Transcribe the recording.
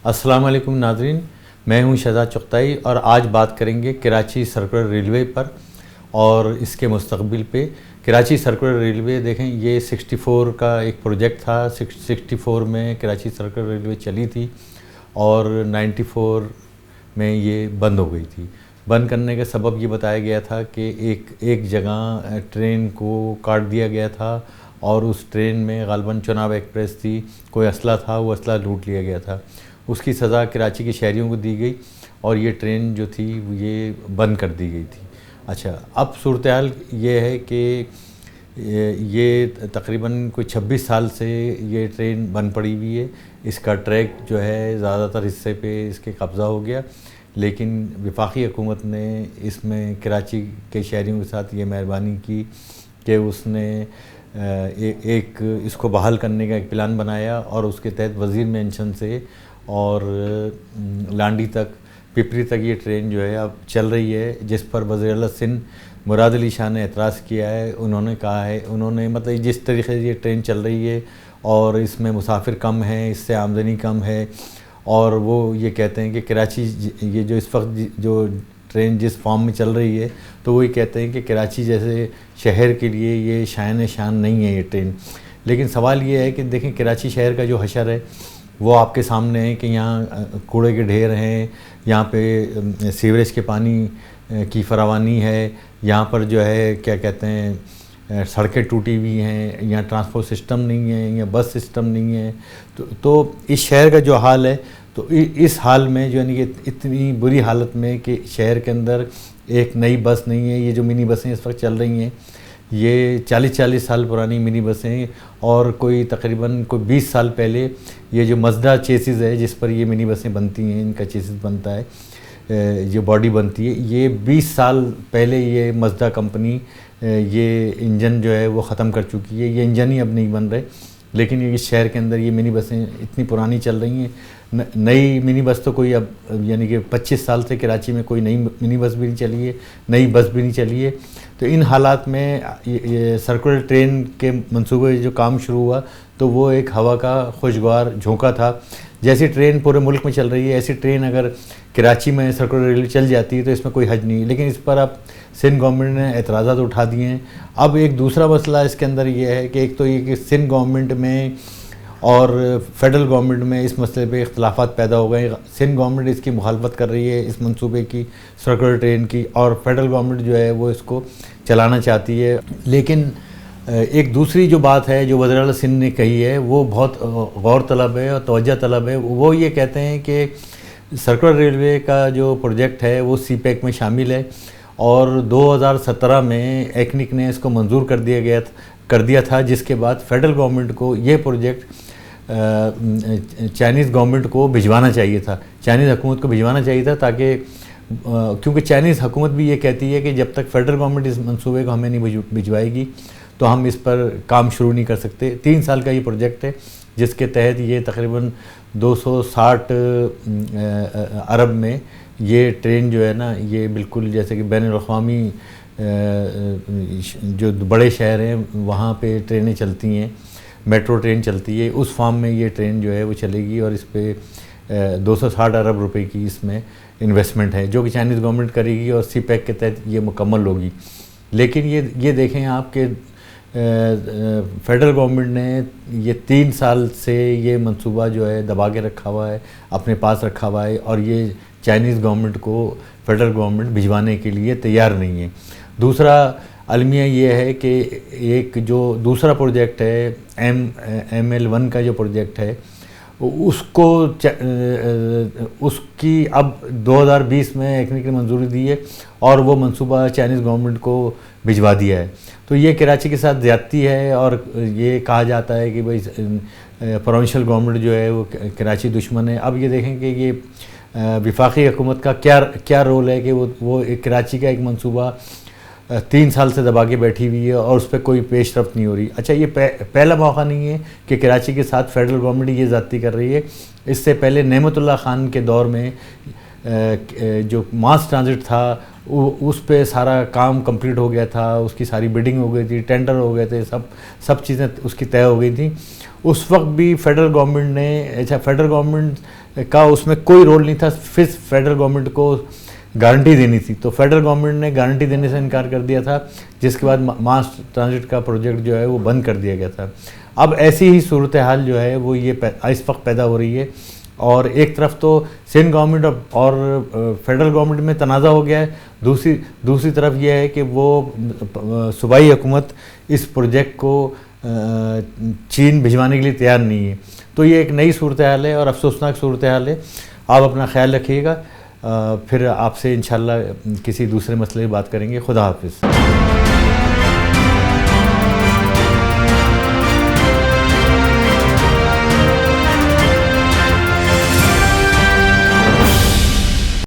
السلام علیکم ناظرین، میں ہوں شہزاد چغتائی اور آج بات کریں گے کراچی سرکولر ریلوے پر اور اس کے مستقبل پہ۔ کراچی سرکولر ریلوے دیکھیں، یہ 64 کا ایک پروجیکٹ تھا۔ 64 میں کراچی سرکولر ریلوے چلی تھی اور 94 میں یہ بند ہو گئی تھی۔ بند کرنے کا سبب یہ بتایا گیا تھا کہ ایک جگہ ٹرین کو کاٹ دیا گیا تھا اور اس ٹرین میں غالباً چناب ایکسپریس تھی، کوئی اسلحہ تھا، وہ اسلحہ لوٹ لیا گیا تھا۔ اس کی سزا کراچی کے شہریوں کو دی گئی اور یہ ٹرین جو تھی یہ بند کر دی گئی تھی۔ اچھا، اب صورتحال یہ ہے کہ یہ تقریباً کوئی 26 سال سے یہ ٹرین بند پڑی ہوئی ہے۔ اس کا ٹریک جو ہے زیادہ تر حصے پہ اس کے قبضہ ہو گیا، لیکن وفاقی حکومت نے اس میں کراچی کے شہریوں کے ساتھ یہ مہربانی کی کہ اس نے ایک اس کو بحال کرنے کا ایک پلان بنایا اور اس کے تحت وزیر مینشن سے اور لانڈی تک، پپری تک یہ ٹرین جو ہے اب چل رہی ہے، جس پر وزیر اعلیٰ سندھ مراد علی شاہ نے اعتراض کیا ہے۔ انہوں نے کہا ہے، مطلب جس طریقے سے یہ ٹرین چل رہی ہے اور اس میں مسافر کم ہیں، اس سے آمدنی کم ہے، اور وہ یہ کہتے ہیں کہ کراچی یہ جو اس وقت جو ٹرین جس فارم میں چل رہی ہے، تو وہ یہ کہتے ہیں کہ کراچی جیسے شہر کے لیے یہ شان نہیں ہے یہ ٹرین۔ لیکن سوال یہ ہے کہ دیکھیں، کراچی شہر کا جو حشر ہے وہ آپ کے سامنے ہے کہ یہاں کوڑے کے ڈھیر ہیں، یہاں پہ سیوریج کے پانی کی فراوانی ہے، یہاں پر جو ہے کیا کہتے ہیں سڑکیں ٹوٹی ہوئی ہیں، یہاں ٹرانسپورٹ سسٹم نہیں ہے، یہاں بس سسٹم نہیں ہے۔ تو اس شہر کا جو حال ہے، تو اس حال میں جو یعنی کہ اتنی بری حالت میں کہ شہر کے اندر ایک نئی بس نہیں ہے۔ یہ جو منی بسیں اس وقت چل رہی ہیں یہ 40 سال پرانی منی بسیں، اور تقریباً 20 سال پہلے یہ جو مزدا چیسز ہے جس پر یہ منی بسیں بنتی ہیں، ان کا چیسز بنتا ہے، جو باڈی بنتی ہے، یہ 20 سال پہلے یہ مزدا کمپنی یہ انجن جو ہے وہ ختم کر چکی ہے۔ یہ انجن ہی اب نہیں بن رہے، لیکن یہ شہر کے اندر یہ منی بسیں اتنی پرانی چل رہی ہیں۔ نئی منی بس تو کوئی اب یعنی کہ 25 سال سے کراچی میں کوئی نئی منی بس بھی نہیں چلی ہے، نئی بس بھی نہیں چلی ہے۔ تو ان حالات میں یہ سرکولر ٹرین کے منصوبے جو کام شروع ہوا تو وہ ایک ہوا کا خوشگوار جھونکا تھا۔ جیسی ٹرین پورے ملک میں چل رہی ہے، ایسی ٹرین اگر کراچی میں سرکولر ریلوے چل جاتی ہے تو اس میں کوئی حرج نہیں ہے، لیکن اس پر اب سندھ گورنمنٹ نے اعتراضات اٹھا دیے ہیں۔ اب ایک دوسرا مسئلہ اس کے اندر یہ ہے کہ ایک تو یہ کہ سندھ گورنمنٹ میں اور فیڈرل گورنمنٹ میں اس مسئلے پہ اختلافات پیدا ہو گئے۔ سندھ گورنمنٹ اس کی مخالفت کر رہی ہے، اس منصوبے کی، سرکولر ٹرین کی، اور فیڈرل گورنمنٹ جو ہے وہ اس کو چلانا چاہتی ہے۔ لیکن ایک دوسری جو بات ہے جو وزیر اعلیٰ سندھ نے کہی ہے وہ بہت غور طلب ہے اور توجہ طلب ہے۔ وہ یہ کہتے ہیں کہ سرکولر ریلوے کا جو پروجیکٹ ہے وہ سی پیک میں شامل ہے، اور 2017 میں ایکنک نے اس کو منظور کر دیا تھا، جس کے بعد فیڈرل گورنمنٹ کو یہ پروجیکٹ چائنیز گورنمنٹ کو بھجوانا چاہیے تھا، چائنیز حکومت کو بھجوانا چاہیے تھا، تاکہ کیونکہ چائنیز حکومت بھی یہ کہتی ہے کہ جب تک فیڈرل گورنمنٹ اس منصوبے کو ہمیں نہیں بھجوائے گی تو ہم اس پر کام شروع نہیں کر سکتے۔ 3 سال کا یہ پروجیکٹ ہے جس کے تحت یہ تقریباً 260 ارب میں یہ ٹرین جو ہے نا، یہ بالکل جیسے کہ بین الاقوامی جو بڑے شہر ہیں وہاں پہ ٹرینیں چلتی ہیں، میٹرو ٹرین چلتی ہے، اس فارم میں یہ ٹرین جو ہے وہ چلے گی، اور اس پہ 260 ارب روپے کی اس میں انویسٹمنٹ ہے جو کہ چائنیز گورنمنٹ کرے گی، اور سی پیک کے تحت یہ مکمل ہوگی۔ لیکن یہ دیکھیں آپ کہ فیڈرل گورنمنٹ نے یہ 3 سال سے یہ منصوبہ جو ہے دبا کے رکھا ہوا ہے، اپنے پاس رکھا ہوا ہے، اور یہ چائنیز گورنمنٹ کو فیڈرل گورنمنٹ بھجوانے کے لیے تیار نہیں ہے۔ دوسرا المیہ یہ ہے کہ ایک جو دوسرا پروجیکٹ ہے ML1 کا جو پروجیکٹ ہے، اس کی اب 2020 میں ایکنک نے منظوری دی ہے، اور وہ منصوبہ چائنیز گورنمنٹ کو بھجوا دیا ہے۔ تو یہ کراچی کے ساتھ زیادتی ہے، اور یہ کہا جاتا ہے کہ بھئی پروونشل گورنمنٹ جو ہے وہ کراچی دشمن ہے۔ اب یہ دیکھیں کہ یہ وفاقی حکومت کا کیا رول ہے کہ وہ کراچی کا ایک منصوبہ 3 سال سے دبا کے بیٹھی ہوئی ہے اور اس پہ کوئی پیش رفت نہیں ہو رہی۔ اچھا، یہ پہلا موقع نہیں ہے کہ کراچی کے ساتھ فیڈرل گورنمنٹ یہ زیادتی کر رہی ہے۔ اس سے پہلے نعمت اللہ خان کے دور میں جو ماس ٹرانزٹ تھا اس پہ سارا کام کمپلیٹ ہو گیا تھا، اس کی ساری بڈنگ ہو گئی تھی، ٹینڈر ہو گئے تھے، سب چیزیں اس کی طے ہو گئی تھیں. اس وقت بھی فیڈرل گورنمنٹ نے فیڈرل گورنمنٹ کا اس میں کوئی رول نہیں تھا، فیڈرل گورنمنٹ کو گارنٹی دینی تھی، تو فیڈرل گورنمنٹ نے گارنٹی دینے سے انکار کر دیا تھا، جس کے بعد ماس ٹرانزٹ کا پروجیکٹ جو ہے وہ بند کر دیا گیا تھا. اب ایسی ہی صورتحال جو ہے وہ یہ اس وقت پیدا ہو رہی ہے، اور ایک طرف تو سندھ گورنمنٹ اور فیڈرل گورنمنٹ میں تنازع ہو گیا ہے، دوسری طرف یہ ہے کہ وہ صوبائی حکومت اس پروجیکٹ کو چین بھجوانے کے لیے تیار نہیں ہے. تو یہ ایک نئی صورتحال ہے اور افسوسناک صورتحال ہے. آپ اپنا خیال رکھیے گا، پھر آپ سے انشاءاللہ کسی دوسرے مسئلے پہ بات کریں گے. خدا حافظ.